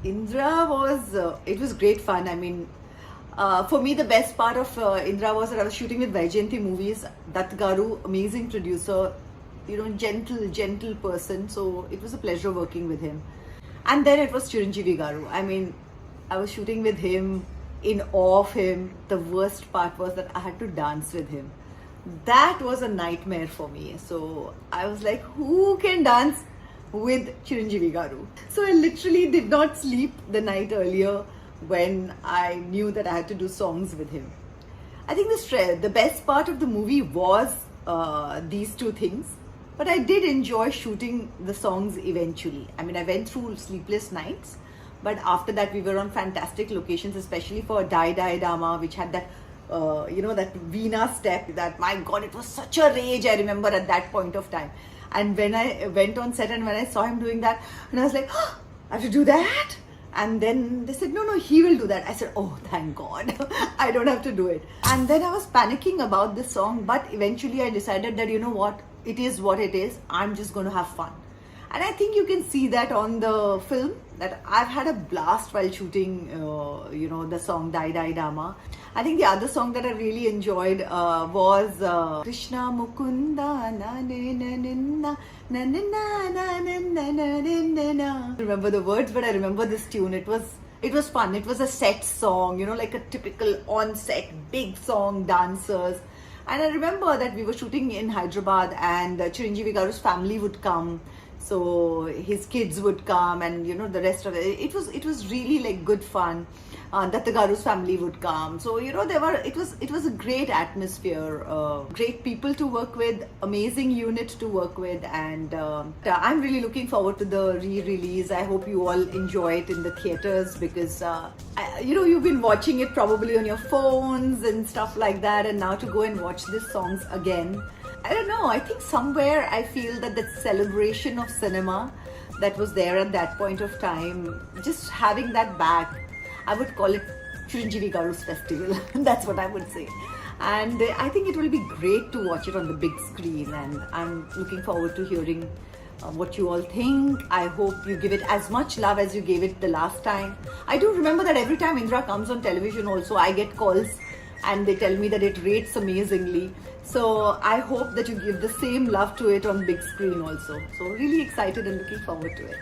Indra was it was great fun. I mean, for me the best part of Indra was that I was shooting with Vaijayanti Movies. Dutt Garu, amazing producer, gentle person. So it was a pleasure working with him. And then it was Chiranjeevi Garu. I mean, I was shooting with him, in awe of him. The worst part was that I had to dance with him. That was a nightmare for me. So I was like, who can dance with Chiranjeevi Garu? So I literally did not sleep the night earlier when I knew that I had to do songs with him. I think the best part of the movie was these two things. But I did enjoy shooting the songs eventually. I mean, I went through sleepless nights, but after that we were on fantastic locations, especially for Die Die Dama, which had that, that Veena step. That, my God, it was such a rage, I remember, at that point of time. And when I went on set and when I saw him doing that, and I was like, oh, I have to do that? And then they said, no, he will do that. I said, oh, thank God, I don't have to do it. And then I was panicking about this song, but eventually I decided that, you know what, it is what it is. I'm just going to have fun. And I think you can see that on the film, that I've had a blast while shooting, the song Dai Dai Dama. I think the other song that I really enjoyed was Krishna Mukunda na ne na na na na na na na na. I remember the words, but I remember this tune. It was fun. It was a set song, like a typical on-set big song, dancers. And I remember that we were shooting in Hyderabad, and Chiranjeevi Garu's family would come. So his kids would come, and the rest of it. It was really like good fun. Dutt Garu's family would come. So it was a great atmosphere, great people to work with, amazing unit to work with, and I'm really looking forward to the re-release. I hope you all enjoy it in the theaters, because you've been watching it probably on your phones and stuff like that, and now to go and watch these songs again, I don't know, I think somewhere I feel that celebration of cinema that was there at that point of time, just having that back, I would call it Chiranjeevi Garu's festival. That's what I would say. And I think it will be great to watch it on the big screen, and I'm looking forward to hearing what you all think. I hope you give it as much love as you gave it the last time. I do remember that every time Indra comes on television also, I get calls and they tell me that it rates amazingly. So I hope that you give the same love to it on big screen also. So really excited and looking forward to it.